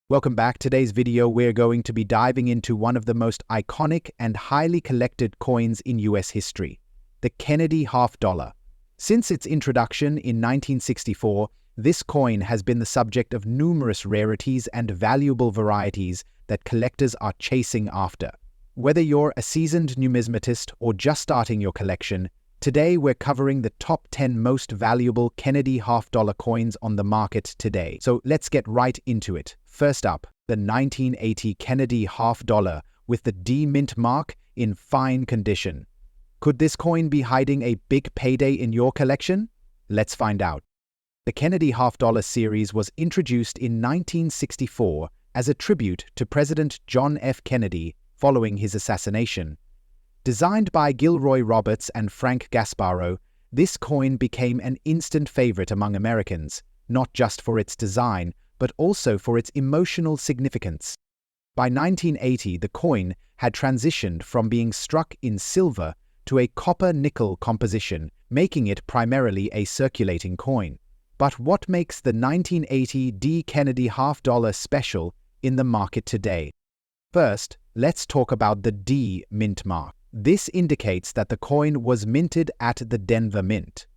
Welcome back. Today's video, we're going to be diving into one of the most iconic and highly collected coins in US history, the Kennedy half dollar. Since its introduction in 1964, this coin has been the subject of numerous rarities and valuable varieties that collectors are chasing after. Whether you're a seasoned numismatist or just starting your collection, today we're covering the top 10 most valuable Kennedy half dollar coins on the market today. So let's get right into it. First up, the 1980 Kennedy half dollar with the D mint mark in fine condition. Could this coin be hiding a big payday in your collection? Let's find out. The Kennedy half dollar series was introduced in 1964 as a tribute to President John F. Kennedy following his assassination. Designed by Gilroy Roberts and Frank Gasparro, this coin became an instant favorite among Americans, not just for its design, but also for its emotional significance. By 1980, the coin had transitioned from being struck in silver to a copper-nickel composition, making it primarily a circulating coin. But what makes the 1980 D Kennedy half dollar special in the market today? First, let's talk about the D mint mark. This indicates that the coin was minted at the Denver Mint.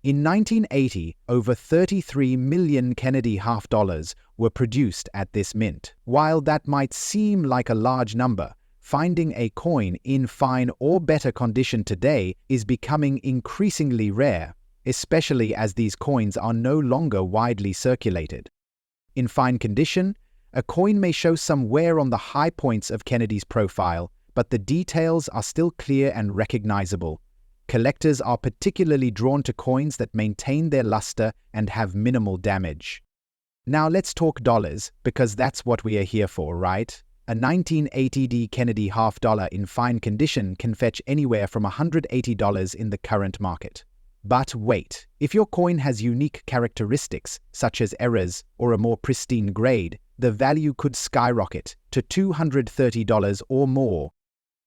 In 1980, over 33 million Kennedy half dollars were produced at this mint. While that might seem like a large number, finding a coin in fine or better condition today is becoming increasingly rare, especially as these coins are no longer widely circulated. In fine condition, a coin may show some wear on the high points of Kennedy's profile, but the details are still clear and recognizable. Collectors are particularly drawn to coins that maintain their luster and have minimal damage. Now let's talk dollars, because that's what we are here for, right? A 1980 D Kennedy half dollar in fine condition can fetch anywhere from $180 in the current market. But wait, if your coin has unique characteristics, such as errors or a more pristine grade, the value could skyrocket to $230 or more.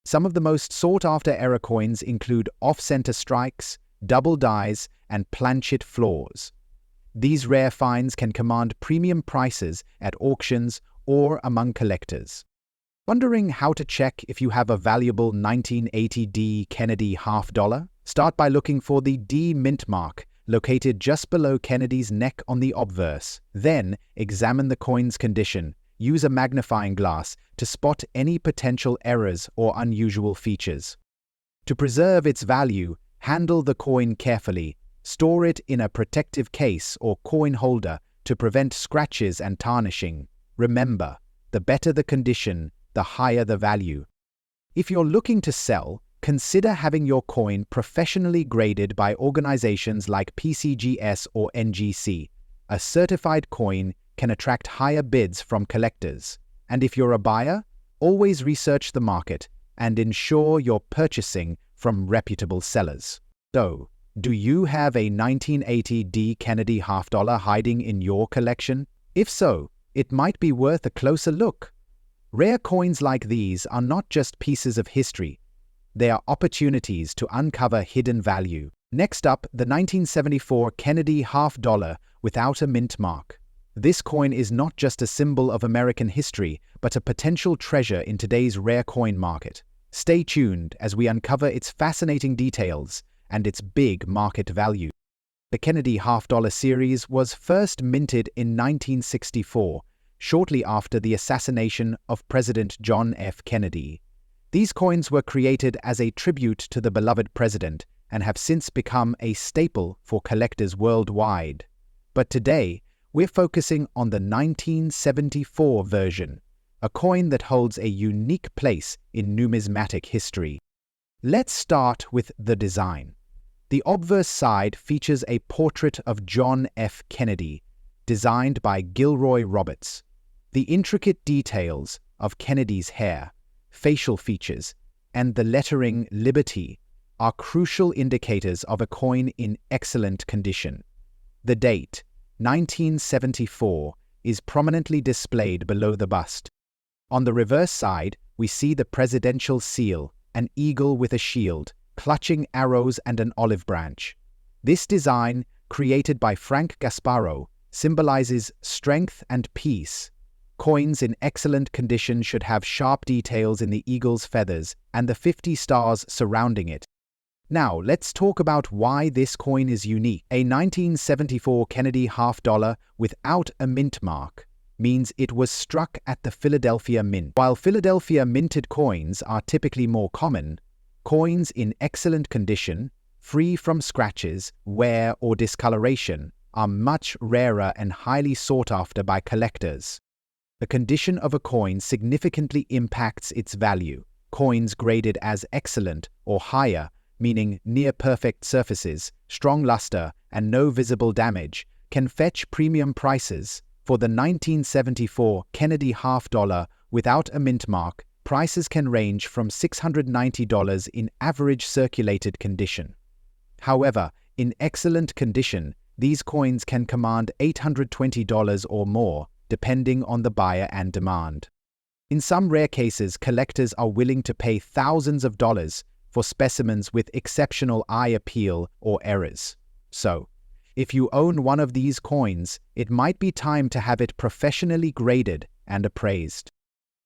Some of the most sought-after error coins include off-center strikes, double dies, and planchet flaws. These rare finds can command premium prices at auctions or among collectors. Wondering how to check if you have a valuable 1980 D Kennedy half dollar? Start by looking for the D mint mark located just below Kennedy's neck on the obverse. Then, examine the coin's condition. Use a magnifying glass to spot any potential errors or unusual features. To preserve its value, handle the coin carefully. Store it in a protective case or coin holder to prevent scratches and tarnishing. Remember, the better the condition, the higher the value. If you're looking to sell, consider having your coin professionally graded by organizations like PCGS or NGC. A certified coin can attract higher bids from collectors. And if you're a buyer, always research the market and ensure you're purchasing from reputable sellers. So, do you have a 1980 D Kennedy half dollar hiding in your collection? If so, it might be worth a closer look. Rare coins like these are not just pieces of history. They are opportunities to uncover hidden value. Next up, the 1974 Kennedy half dollar without a mint mark. This coin is not just a symbol of American history, but a potential treasure in today's rare coin market. Stay tuned as we uncover its fascinating details and its big market value. The Kennedy half dollar series was first minted in 1964, shortly after the assassination of President John F. Kennedy. These coins were created as a tribute to the beloved president and have since become a staple for collectors worldwide. But today, we're focusing on the 1974 version, a coin that holds a unique place in numismatic history. Let's start with the design. The obverse side features a portrait of John F. Kennedy, designed by Gilroy Roberts. The intricate details of Kennedy's hair, facial features, and the lettering Liberty are crucial indicators of a coin in excellent condition. The date, 1974, is prominently displayed below the bust. On the reverse side, we see the presidential seal, an eagle with a shield, clutching arrows and an olive branch. This design, created by Frank Gasparro, symbolizes strength and peace. Coins in excellent condition should have sharp details in the eagle's feathers and the 50 stars surrounding it. Now, let's talk about why this coin is unique. A 1974 Kennedy half-dollar without a mint mark means it was struck at the Philadelphia Mint. While Philadelphia minted coins are typically more common, coins in excellent condition, free from scratches, wear, or discoloration, are much rarer and highly sought after by collectors. The condition of a coin significantly impacts its value. Coins graded as excellent or higher, meaning near-perfect surfaces, strong luster, and no visible damage, can fetch premium prices. For the 1974 Kennedy half-dollar without a mint mark, prices can range from $690 in average circulated condition. However, in excellent condition, these coins can command $820 or more, depending on the buyer and demand. In some rare cases, collectors are willing to pay thousands of dollars for specimens with exceptional eye appeal or errors. So, if you own one of these coins, it might be time to have it professionally graded and appraised.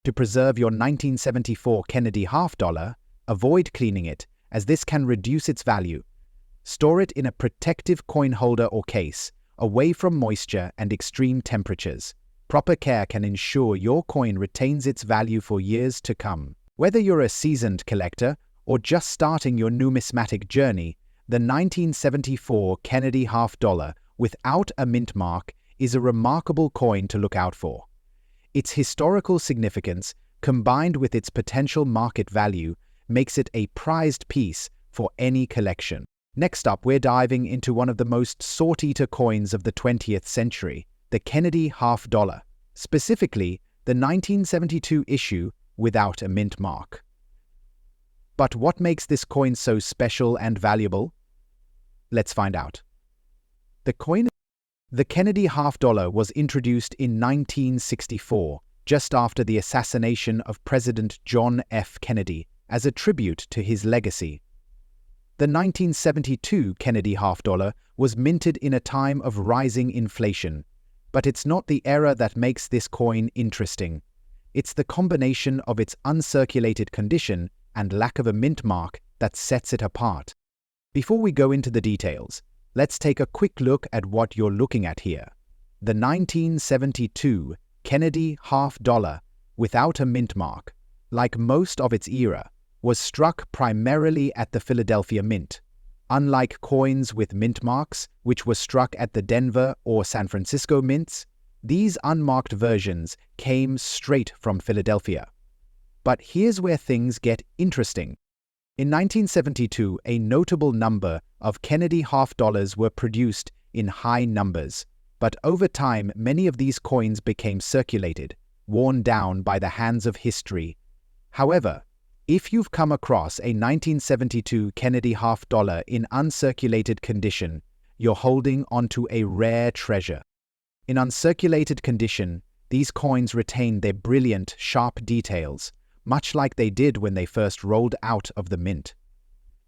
To preserve your 1974 Kennedy half-dollar, avoid cleaning it, as this can reduce its value. Store it in a protective coin holder or case, away from moisture and extreme temperatures. Proper care can ensure your coin retains its value for years to come. Whether you're a seasoned collector or just starting your numismatic journey, the 1974 Kennedy half-dollar without a mint mark is a remarkable coin to look out for. Its historical significance, combined with its potential market value, makes it a prized piece for any collection. Next up, we're diving into one of the most sought-after coins of the 20th century, the Kennedy half-dollar, specifically the 1972 issue without a mint mark. But what makes this coin so special and valuable? Let's find out. The Kennedy half-dollar was introduced in 1964, just after the assassination of President John F. Kennedy, as a tribute to his legacy. The 1972 Kennedy half-dollar was minted in a time of rising inflation, but it's not the era that makes this coin interesting. It's the combination of its uncirculated condition and lack of a mint mark that sets it apart. Before we go into the details, let's take a quick look at what you're looking at here. The 1972 Kennedy half-dollar without a mint mark, like most of its era, was struck primarily at the Philadelphia Mint. Unlike coins with mint marks, which were struck at the Denver or San Francisco mints, these unmarked versions came straight from Philadelphia. But here's where things get interesting. In 1972, a notable number of Kennedy half-dollars were produced in high numbers, but over time many of these coins became circulated, worn down by the hands of history. However, if you've come across a 1972 Kennedy half-dollar in uncirculated condition, you're holding onto a rare treasure. In uncirculated condition, these coins retain their brilliant, sharp details, much like they did when they first rolled out of the mint.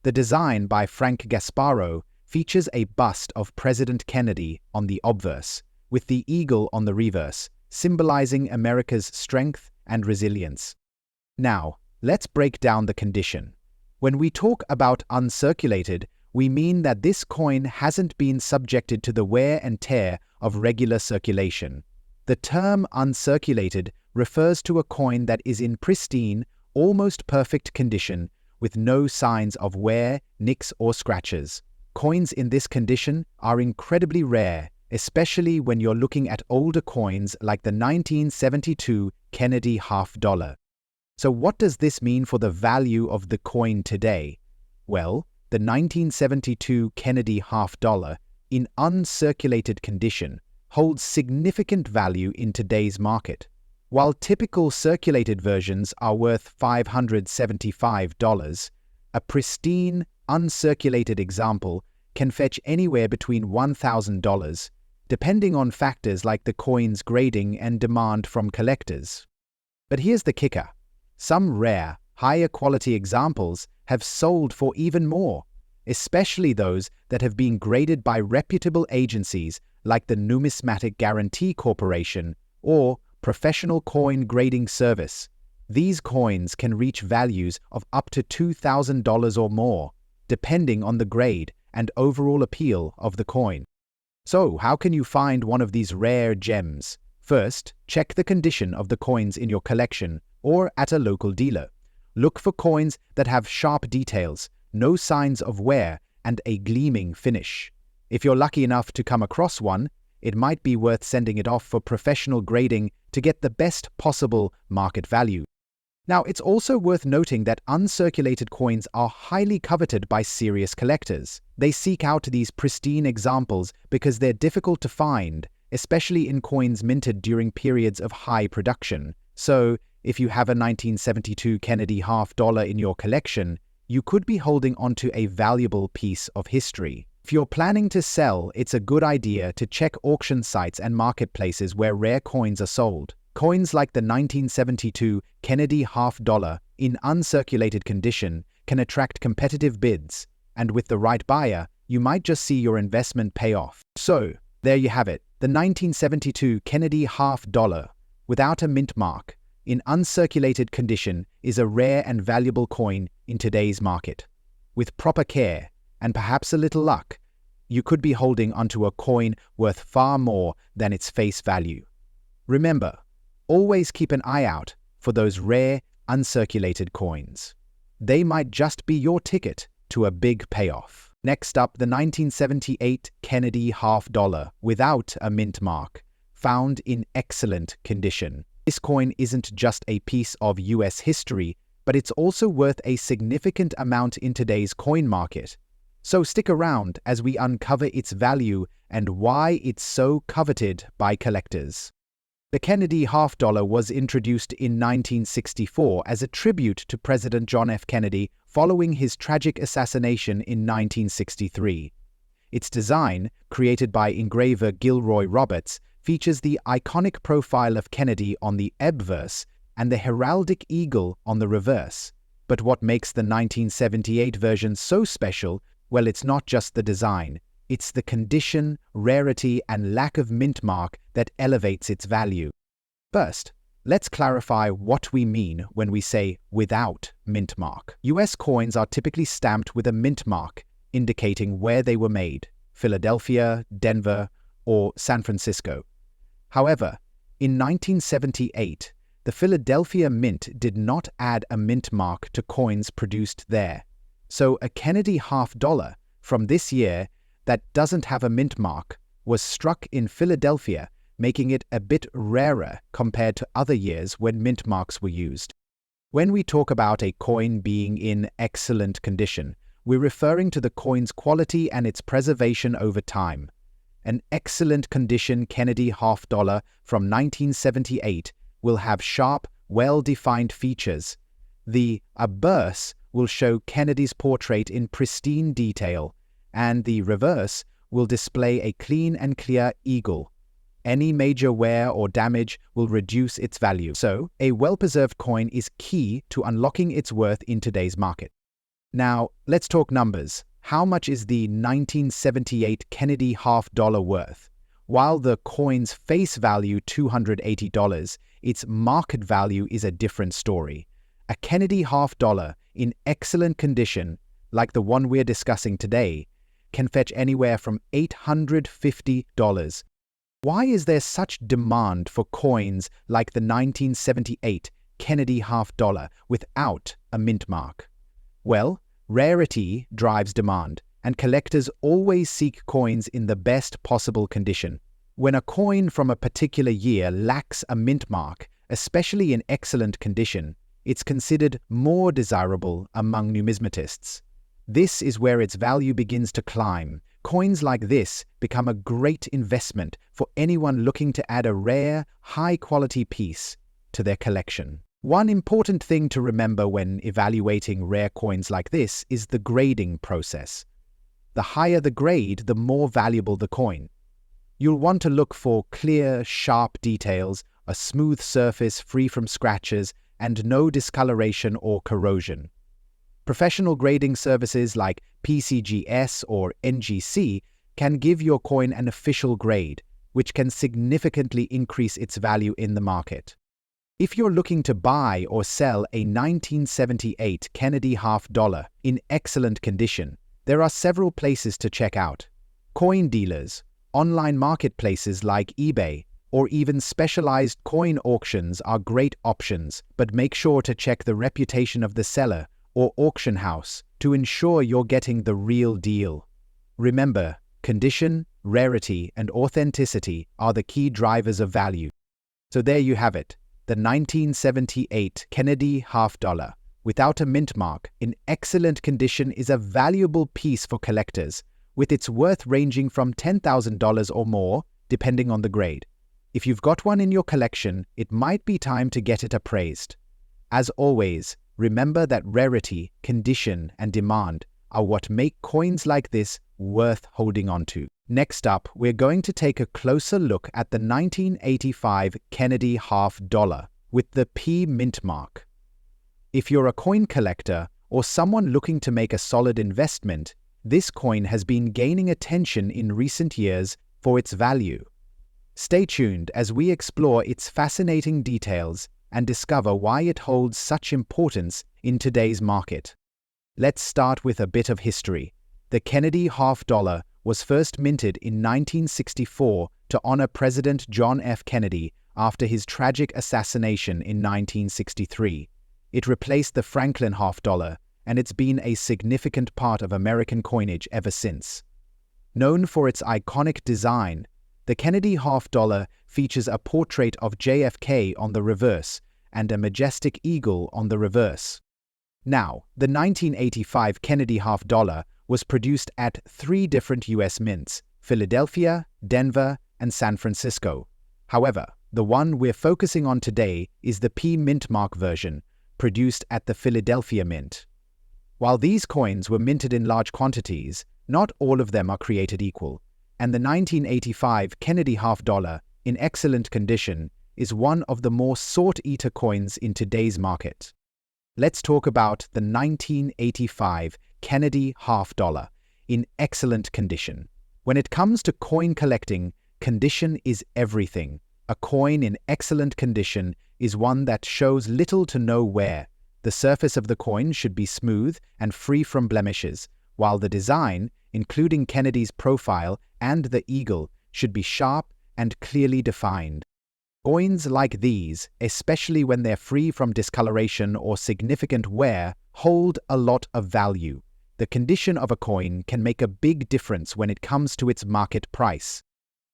The design by Frank Gasparro features a bust of President Kennedy on the obverse, with the eagle on the reverse, symbolizing America's strength and resilience. Now, let's break down the condition. When we talk about uncirculated, we mean that this coin hasn't been subjected to the wear and tear of regular circulation. The term uncirculated refers to a coin that is in pristine, almost perfect condition, with no signs of wear, nicks, or scratches. Coins in this condition are incredibly rare, especially when you're looking at older coins like the 1972 Kennedy half-dollar. So what does this mean for the value of the coin today? Well, the 1972 Kennedy half-dollar, in uncirculated condition, holds significant value in today's market. While typical circulated versions are worth $575, a pristine, uncirculated example can fetch anywhere between $1,000, depending on factors like the coin's grading and demand from collectors. But here's the kicker. Some rare, higher quality examples have sold for even more, especially those that have been graded by reputable agencies like the Numismatic Guarantee Corporation or professional coin grading service. These coins can reach values of up to $2,000 or more, depending on the grade and overall appeal of the coin. So, how can you find one of these rare gems? First, check the condition of the coins in your collection or at a local dealer. Look for coins that have sharp details, no signs of wear, and a gleaming finish. If you're lucky enough to come across one, it might be worth sending it off for professional grading to get the best possible market value. Now, it's also worth noting that uncirculated coins are highly coveted by serious collectors. They seek out these pristine examples because they're difficult to find, especially in coins minted during periods of high production. So, if you have a 1972 Kennedy $half in your collection, you could be holding onto a valuable piece of history. If you're planning to sell, it's a good idea to check auction sites and marketplaces where rare coins are sold. Coins like the 1972 Kennedy $half in uncirculated condition can attract competitive bids, and with the right buyer, you might just see your investment pay off. So, there you have it, the 1972 Kennedy $half without a mint mark, in uncirculated condition, is a rare and valuable coin in today's market. With proper care, and perhaps a little luck, you could be holding onto a coin worth far more than its face value. Remember, always keep an eye out for those rare, uncirculated coins. They might just be your ticket to a big payoff. Next up, the 1978 Kennedy $half without a mint mark, found in excellent condition. This coin isn't just a piece of US history, but it's also worth a significant amount in today's coin market. So stick around as we uncover its value and why it's so coveted by collectors. The Kennedy $half was introduced in 1964 as a tribute to President John F. Kennedy following his tragic assassination in 1963. Its design, created by engraver Gilroy Roberts, features the iconic profile of Kennedy on the obverse and the heraldic eagle on the reverse. But what makes the 1978 version so special? Well, it's not just the design. It's the condition, rarity, and lack of mint mark that elevates its value. First, let's clarify what we mean when we say without mint mark. US coins are typically stamped with a mint mark, indicating where they were made: Philadelphia, Denver, or San Francisco. However, in 1978, the Philadelphia Mint did not add a mint mark to coins produced there. So a Kennedy $half from this year that doesn't have a mint mark was struck in Philadelphia, making it a bit rarer compared to other years when mint marks were used. When we talk about a coin being in excellent condition, we're referring to the coin's quality and its preservation over time. An excellent condition Kennedy $half from 1978 will have sharp, well-defined features. The obverse will show Kennedy's portrait in pristine detail, and the reverse will display a clean and clear eagle. Any major wear or damage will reduce its value. So, a well-preserved coin is key to unlocking its worth in today's market. Now, let's talk numbers. How much is the 1978 Kennedy $half worth? While the coin's face value $280, its market value is a different story. A Kennedy $half in excellent condition, like the one we're discussing today, can fetch anywhere from $850. Why is there such demand for coins like the 1978 Kennedy $half without a mint mark? Well, rarity drives demand, and collectors always seek coins in the best possible condition. When a coin from a particular year lacks a mint mark, especially in excellent condition, it's considered more desirable among numismatists. This is where its value begins to climb. Coins like this become a great investment for anyone looking to add a rare, high-quality piece to their collection. One important thing to remember when evaluating rare coins like this is the grading process. The higher the grade, the more valuable the coin. You'll want to look for clear, sharp details, a smooth surface free from scratches, and no discoloration or corrosion. Professional grading services like PCGS or NGC can give your coin an official grade, which can significantly increase its value in the market. If you're looking to buy or sell a 1978 Kennedy half dollar in excellent condition, there are several places to check out. Coin dealers, online marketplaces like eBay, or even specialized coin auctions are great options, but make sure to check the reputation of the seller or auction house to ensure you're getting the real deal. Remember, condition, rarity, and authenticity are the key drivers of value. So there you have it, the 1978 Kennedy half dollar, without a mint mark, in excellent condition, is a valuable piece for collectors, with its worth ranging from $10,000 or more, depending on the grade. If you've got one in your collection, it might be time to get it appraised. As always, remember that rarity, condition, and demand are what make coins like this worth holding on to. Next up, we're going to take a closer look at the 1985 Kennedy half dollar with the P mint mark. If you're a coin collector or someone looking to make a solid investment, this coin has been gaining attention in recent years for its value. Stay tuned as we explore its fascinating details and discover why it holds such importance in today's market. Let's start with a bit of history. The Kennedy half dollar was first minted in 1964 to honor President John F. Kennedy after his tragic assassination in 1963. It replaced the Franklin half dollar, and it's been a significant part of American coinage ever since. Known for its iconic design, the Kennedy half dollar features a portrait of JFK on the reverse and a majestic eagle on the reverse. Now, the 1985 Kennedy half dollar was produced at 3 different U.S. mints: Philadelphia, Denver, and San Francisco. However, the one we're focusing on today is the P mint mark version, produced at the Philadelphia Mint. While these coins were minted in large quantities, not all of them are created equal, and the 1985 Kennedy half dollar, in excellent condition, is one of the more sought-after coins in today's market. Let's talk about the 1985 Kennedy half dollar, in excellent condition. When it comes to coin collecting, condition is everything. A coin in excellent condition is one that shows little to no wear. The surface of the coin should be smooth and free from blemishes, while the design, including Kennedy's profile and the eagle, should be sharp and clearly defined. Coins like these, especially when they're free from discoloration or significant wear, hold a lot of value. The condition of a coin can make a big difference when it comes to its market price.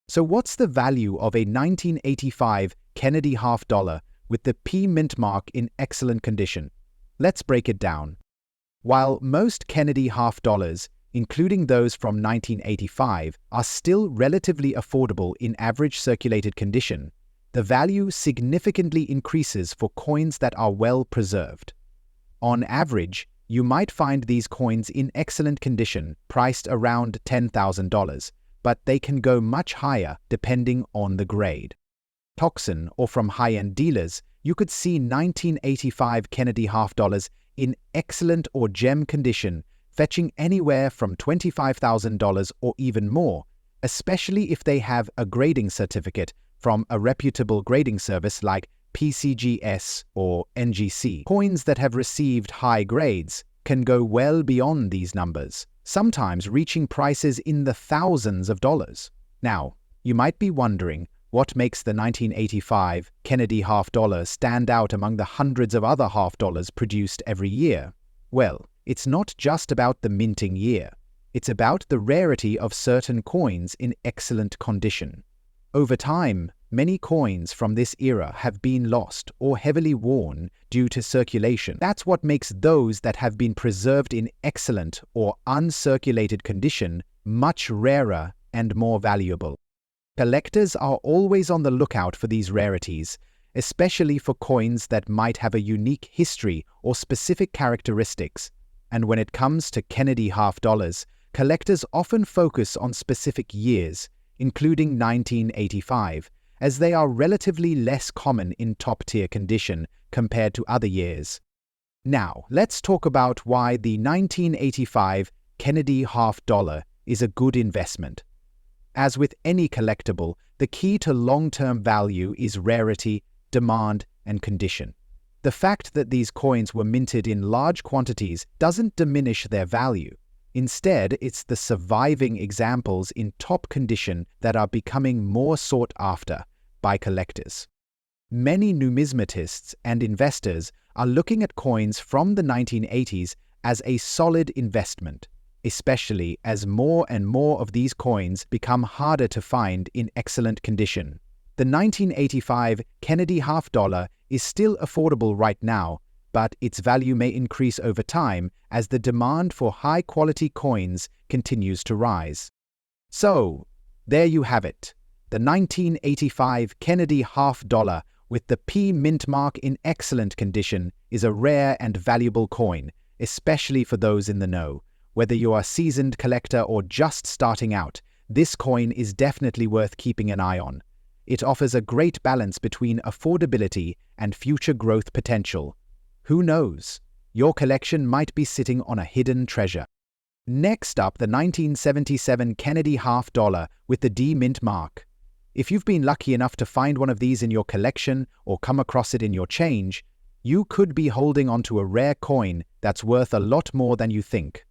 So what's the value of a 1985 Kennedy half dollar with the P mint mark in excellent condition? Let's break it down. While most Kennedy half dollars, including those from 1985, are still relatively affordable in average circulated condition, the value significantly increases for coins that are well preserved. On average, you might find these coins in excellent condition priced around $10,000, but they can go much higher depending on the grade. Auction or from high-end dealers, you could see 1985 Kennedy half dollars in excellent or gem condition fetching anywhere from $25,000 or even more, especially if they have a grading certificate from a reputable grading service like PCGS or NGC. Coins that have received high grades can go well beyond these numbers, sometimes reaching prices in the thousands of dollars. Now, you might be wondering what makes the 1985 Kennedy half dollar stand out among the hundreds of other half dollars produced every year. Well, it's not just about the minting year. It's about the rarity of certain coins in excellent condition. Over time, many coins from this era have been lost or heavily worn due to circulation. That's what makes those that have been preserved in excellent or uncirculated condition much rarer and more valuable. Collectors are always on the lookout for these rarities, especially for coins that might have a unique history or specific characteristics. And when it comes to Kennedy half dollars, collectors often focus on specific years, including 1985, as they are relatively less common in top-tier condition compared to other years. Now, let's talk about why the 1985 Kennedy half dollar is a good investment. As with any collectible, The key to long-term value is rarity, demand, and condition. The fact that these coins were minted in large quantities doesn't diminish their value. Instead, it's the surviving examples in top condition that are becoming more sought after by collectors. Many numismatists and investors are looking at coins from the 1980s as a solid investment, especially as more and more of these coins become harder to find in excellent condition. The 1985 Kennedy half-dollar is still affordable right now, but its value may increase over time as the demand for high-quality coins continues to rise. So, there you have it, the 1985 Kennedy half-dollar with the P mint mark in excellent condition is a rare and valuable coin, especially for those in the know. Whether you are a seasoned collector or just starting out, this coin is definitely worth keeping an eye on. It offers a great balance between affordability and future growth potential. Who knows? Your collection might be sitting on a hidden treasure. Next up, the 1977 Kennedy half-dollar with the D mint mark. If you've been lucky enough to find one of these in your collection or come across it in your change, you could be holding onto a rare coin that's worth a lot more than you think.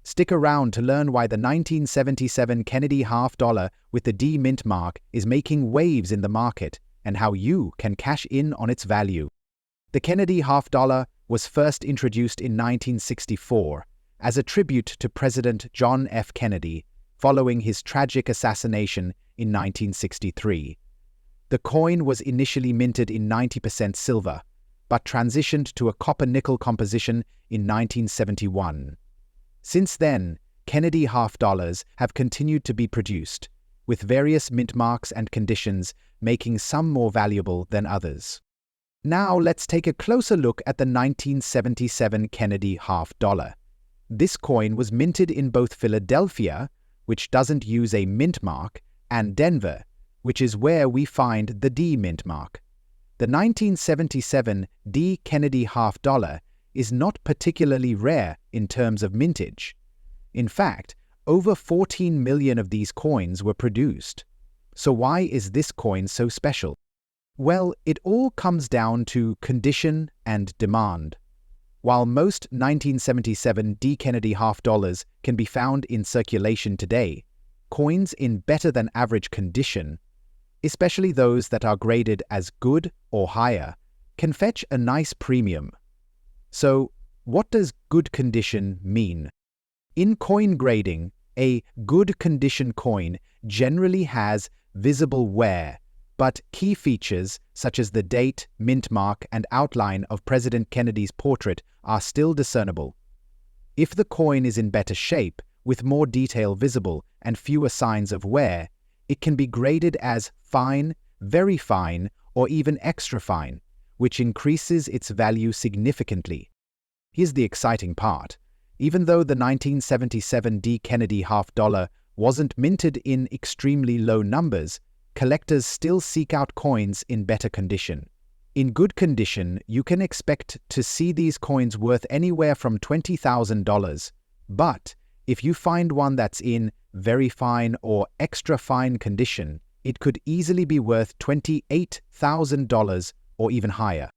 Stick around to learn why the 1977 Kennedy half-dollar with the D mint mark is making waves in the market and how you can cash in on its value. The Kennedy half-dollar was first introduced in 1964 as a tribute to President John F. Kennedy following his tragic assassination in 1963. The coin was initially minted in 90% silver, but transitioned to a copper-nickel composition in 1971. Since then, Kennedy half-dollars have continued to be produced, with various mint marks and conditions making some more valuable than others. Now let's take a closer look at the 1977 Kennedy half-dollar. This coin was minted in both Philadelphia, which doesn't use a mint mark, and Denver, which is where we find the D mint mark. The 1977 D Kennedy half-dollar is not particularly rare in terms of mintage. In fact, over 14 million of these coins were produced. So why is this coin so special? Well, it all comes down to condition and demand. While most 1977 D Kennedy half-dollars can be found in circulation today, coins in better-than-average condition, especially those that are graded as good or higher, can fetch a nice premium. So, what does good condition mean? In coin grading, a good condition coin generally has visible wear, but key features such as the date, mint mark, and outline of President Kennedy's portrait are still discernible. If the coin is in better shape, with more detail visible and fewer signs of wear, it can be graded as fine, very fine, or even extra fine, which increases its value significantly. Here's the exciting part. Even though the 1977 D Kennedy half-dollar wasn't minted in extremely low numbers, collectors still seek out coins in better condition. In good condition, you can expect to see these coins worth anywhere from $20,000. But if you find one that's in very fine or extra fine condition, it could easily be worth $28,000 or even higher.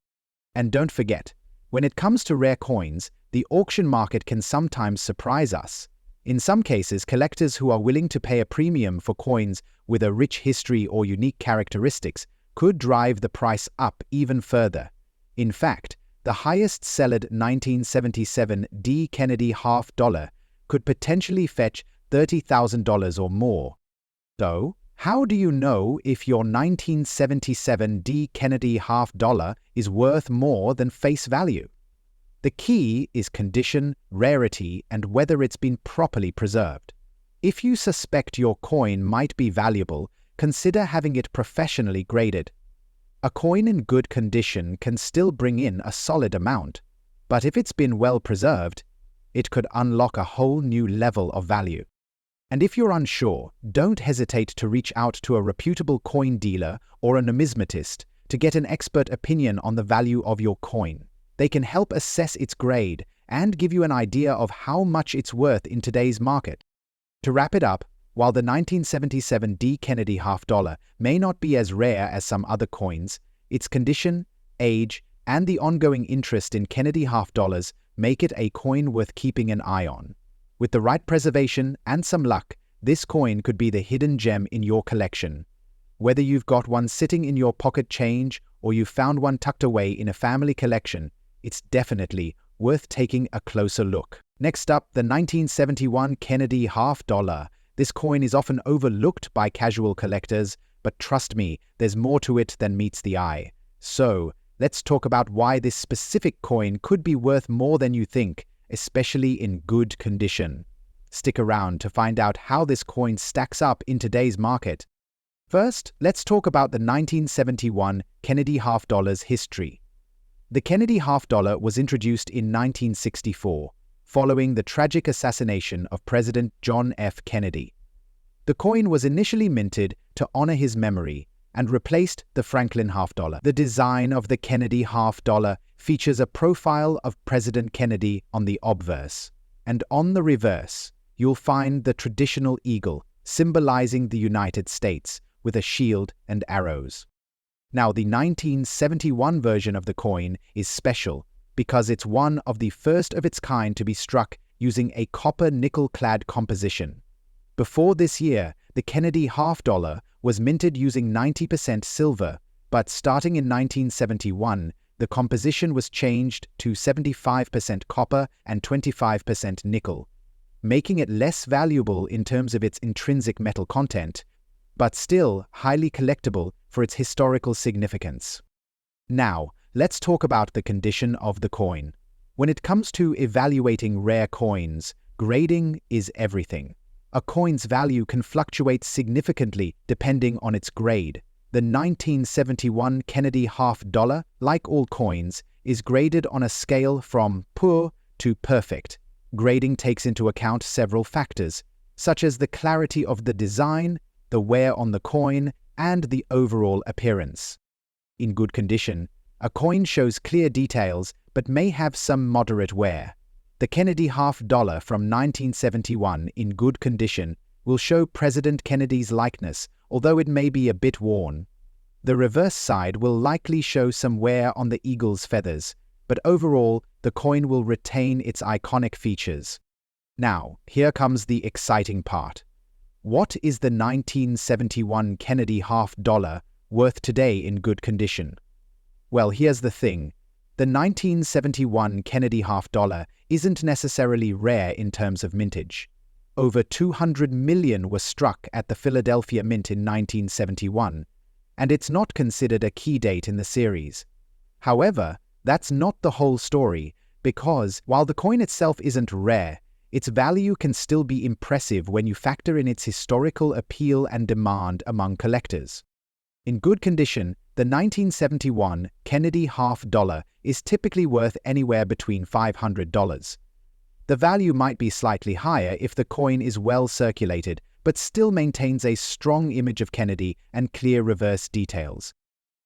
And don't forget, when it comes to rare coins, the auction market can sometimes surprise us. In some cases, collectors who are willing to pay a premium for coins with a rich history or unique characteristics could drive the price up even further. In fact, the highest-selling 1977 D Kennedy half-dollar could potentially fetch $30,000 or more. So, how do you know if your 1977 D Kennedy half-dollar is worth more than face value? The key is condition, rarity, and whether it's been properly preserved. If you suspect your coin might be valuable, consider having it professionally graded. A coin in good condition can still bring in a solid amount, but if it's been well preserved, it could unlock a whole new level of value. And if you're unsure, don't hesitate to reach out to a reputable coin dealer or a numismatist to get an expert opinion on the value of your coin. They can help assess its grade and give you an idea of how much it's worth in today's market. To wrap it up, While the 1977 D. Kennedy half-dollar may not be as rare as some other coins, its condition, age, and the ongoing interest in Kennedy half-dollars make it a coin worth keeping an eye on. With the right preservation and some luck, this coin could be the hidden gem in your collection. Whether you've got one sitting in your pocket change or you found one tucked away in a family collection, it's definitely worth taking a closer look. Next up, the 1971 Kennedy half-dollar. This coin is often overlooked by casual collectors, but trust me, there's more to it than meets the eye. So, let's talk about why this specific coin could be worth more than you think, especially in good condition. Stick around to find out how this coin stacks up in today's market. First, let's talk about the 1971 Kennedy half-dollar's history. The Kennedy half-dollar was introduced in 1964, following the tragic assassination of President John F. Kennedy. The coin was initially minted to honor his memory and replaced the Franklin half-dollar. The design of the Kennedy half-dollar features a profile of President Kennedy on the obverse, and on the reverse, you'll find the traditional eagle, symbolizing the United States, with a shield and arrows. Now, the 1971 version of the coin is special because it's one of the first of its kind to be struck using a copper nickel-clad composition. Before this year, the Kennedy half-dollar was minted using 90% silver, but starting in 1971, the composition was changed to 75% copper and 25% nickel, making it less valuable in terms of its intrinsic metal content, but still highly collectible for its historical significance. Now, let's talk about the condition of the coin. When it comes to evaluating rare coins, grading is everything. A coin's value can fluctuate significantly depending on its grade. The 1971 Kennedy half-dollar, like all coins, is graded on a scale from poor to perfect. Grading takes into account several factors, such as the clarity of the design, the wear on the coin, and the overall appearance. In good condition, a coin shows clear details but may have some moderate wear. The Kennedy half-dollar from 1971 in good condition will show President Kennedy's likeness, although it may be a bit worn. The reverse side will likely show some wear on the eagle's feathers, but overall, the coin will retain its iconic features. Now, here comes the exciting part. What is the 1971 Kennedy half-dollar worth today in good condition? Well, here's the thing. The 1971 Kennedy half-dollar isn't necessarily rare in terms of mintage. Over 200 million were struck at the Philadelphia Mint in 1971, and it's not considered a key date in the series. However, that's not the whole story, because while the coin itself isn't rare, its value can still be impressive when you factor in its historical appeal and demand among collectors. In good condition, the 1971 Kennedy half-dollar is typically worth anywhere between $500. The value might be slightly higher if the coin is well circulated, but still maintains a strong image of Kennedy and clear reverse details.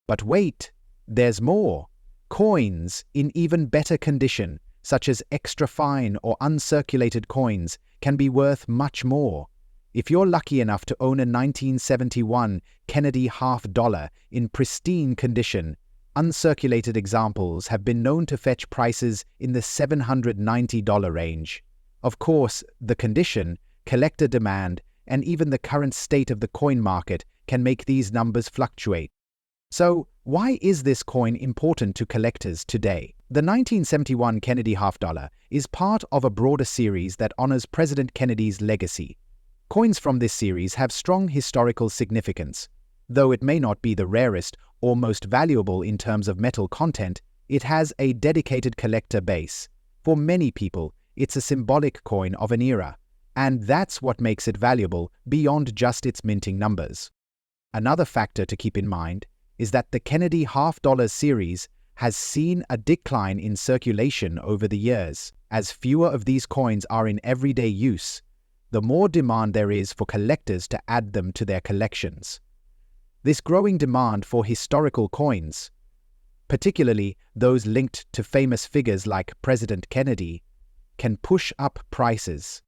But wait, there's more. Coins in even better condition, such as extra fine or uncirculated coins, can be worth much more. If you're lucky enough to own a 1971 Kennedy half-dollar in pristine condition, uncirculated examples have been known to fetch prices in the $790 range. Of course, the condition, collector demand, and even the current state of the coin market can make these numbers fluctuate. So, why is this coin important to collectors today? The 1971 Kennedy half-dollar is part of a broader series that honors President Kennedy's legacy. Coins from this series have strong historical significance. Though it may not be the rarest or most valuable in terms of metal content, it has a dedicated collector base. For many people, it's a symbolic coin of an era, and that's what makes it valuable beyond just its minting numbers. Another factor to keep in mind is that the Kennedy half-dollar series has seen a decline in circulation over the years. As fewer of these coins are in everyday use, the more demand there is for collectors to add them to their collections. This growing demand for historical coins, particularly those linked to famous figures like President Kennedy, can push up prices.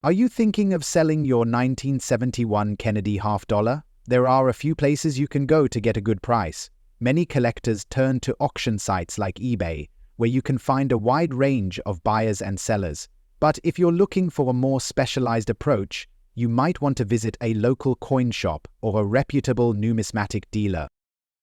Are you thinking of selling your 1971 Kennedy half dollar? There are a few places you can go to get a good price. Many collectors turn to auction sites like eBay, where you can find a wide range of buyers and sellers. But if you're looking for a more specialized approach, you might want to visit a local coin shop or a reputable numismatic dealer.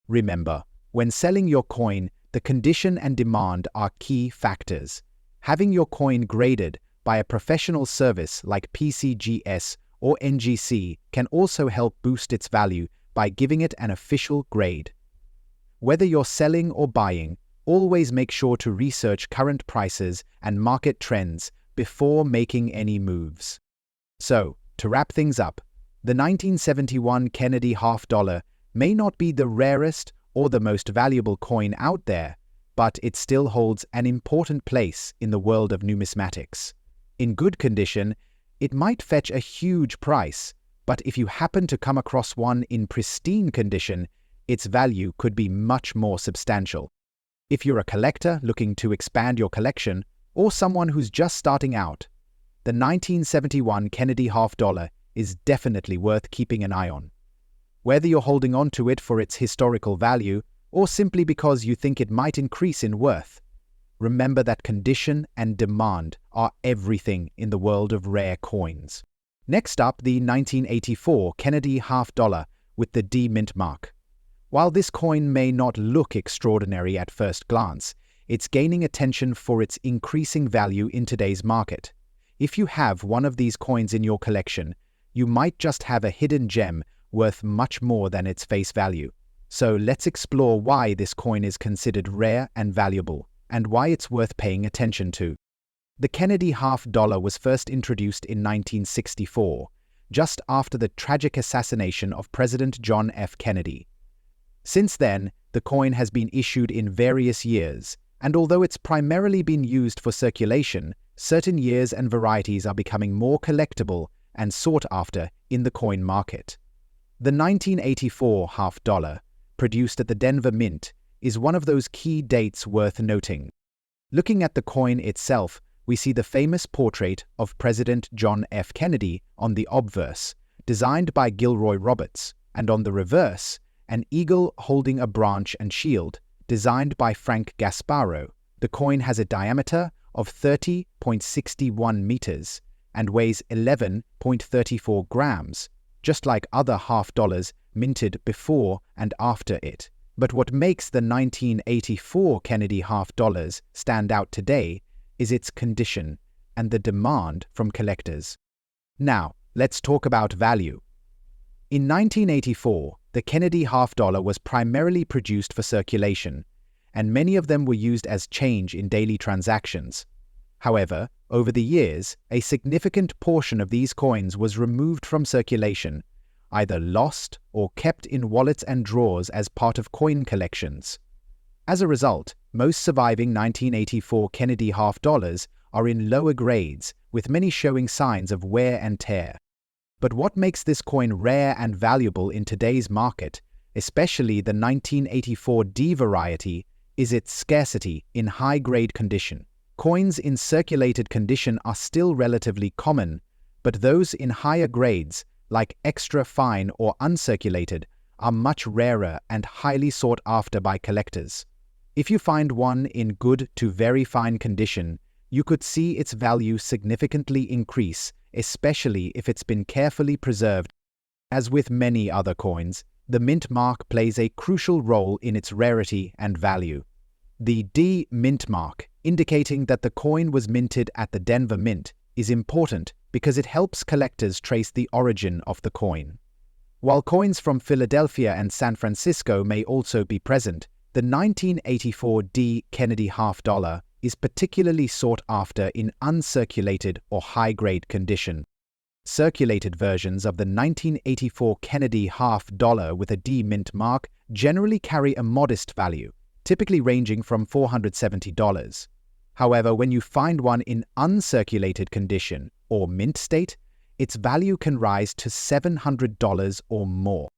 Remember, when selling your coin, the condition and demand are key factors. Having your coin graded by a professional service like PCGS or NGC can also help boost its value by giving it an official grade. Whether you're selling or buying, always make sure to research current prices and market trends before making any moves. So, to wrap things up, the 1971 Kennedy half dollar may not be the rarest or the most valuable coin out there, but it still holds an important place in the world of numismatics. In good condition, it might fetch a huge price, but if you happen to come across one in pristine condition, its value could be much more substantial. If you're a collector looking to expand your collection, or someone who's just starting out, the 1971 Kennedy half dollar is definitely worth keeping an eye on. Whether you're holding on to it for its historical value or simply because you think it might increase in worth, remember that condition and demand are everything in the world of rare coins. Next up, the 1984 Kennedy half dollar with the D mint mark. While this coin may not look extraordinary at first glance, it's gaining attention for its increasing value in today's market. If you have one of these coins in your collection, you might just have a hidden gem worth much more than its face value. So let's explore why this coin is considered rare and valuable, and why it's worth paying attention to. The Kennedy half dollar was first introduced in 1964, just after the tragic assassination of President John F. Kennedy. Since then, the coin has been issued in various years, and although it's primarily been used for circulation, certain years and varieties are becoming more collectible and sought after in the coin market. The 1984 half dollar, produced at the Denver Mint, is one of those key dates worth noting. Looking at the coin itself, we see the famous portrait of President John F. Kennedy on the obverse, designed by Gilroy Roberts, and on the reverse, an eagle holding a branch and shield, designed by Frank Gasparro. The coin has a diameter of 30.61 meters and weighs 11.34 grams, just like other half dollars minted before and after it. But what makes the 1984 Kennedy half dollars stand out today is its condition and the demand from collectors. Now, let's talk about value. In 1984, the Kennedy half dollar was primarily produced for circulation, and many of them were used as change in daily transactions. However, over the years, a significant portion of these coins was removed from circulation, either lost or kept in wallets and drawers as part of coin collections. As a result, most surviving 1984 Kennedy half dollars are in lower grades, with many showing signs of wear and tear. But what makes this coin rare and valuable in today's market, especially the 1984 D variety, is its scarcity in high-grade condition. Coins in circulated condition are still relatively common, but those in higher grades, like extra fine or uncirculated, are much rarer and highly sought after by collectors. If you find one in good to very fine condition, you could see its value significantly increase, especially if it's been carefully preserved. As with many other coins, the mint mark plays a crucial role in its rarity and value. The D mint mark, indicating that the coin was minted at the Denver Mint, is important because it helps collectors trace the origin of the coin. While coins from Philadelphia and San Francisco may also be present, the 1984 D Kennedy half dollar is particularly sought after in uncirculated or high-grade condition. Circulated versions of the 1984 Kennedy half dollar with a D mint mark generally carry a modest value, typically ranging from $470. However, when you find one in uncirculated condition or mint state, its value can rise to $700 or more.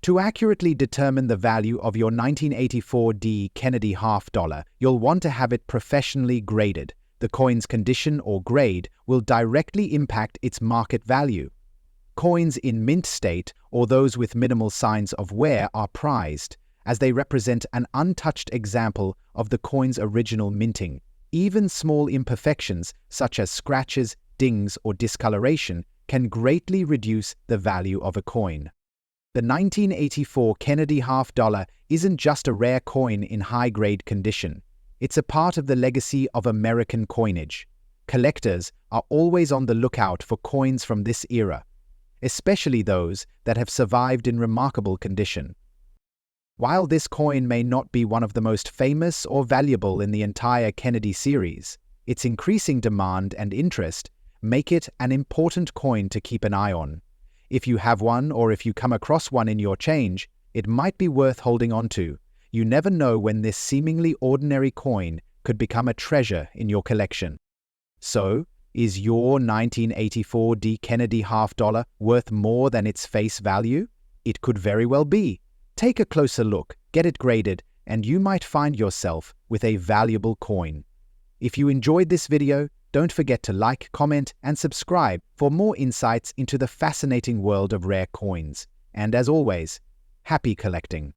To accurately determine the value of your 1984 D Kennedy half dollar, you'll want to have it professionally graded. The coin's condition or grade will directly impact its market value. Coins in mint state or those with minimal signs of wear are prized, as they represent an untouched example of the coin's original minting. Even small imperfections, such as scratches, dings, or discoloration, can greatly reduce the value of a coin. The 1984 Kennedy half dollar isn't just a rare coin in high-grade condition. It's a part of the legacy of American coinage. Collectors are always on the lookout for coins from this era, especially those that have survived in remarkable condition. While this coin may not be one of the most famous or valuable in the entire Kennedy series, its increasing demand and interest make it an important coin to keep an eye on. If you have one or if you come across one in your change, it might be worth holding on to. You never know when this seemingly ordinary coin could become a treasure in your collection. So, is your 1984 D. Kennedy half dollar worth more than its face value? It could very well be. Take a closer look, get it graded, and you might find yourself with a valuable coin. If you enjoyed this video, don't forget to like, comment, and subscribe for more insights into the fascinating world of rare coins. And as always, happy collecting!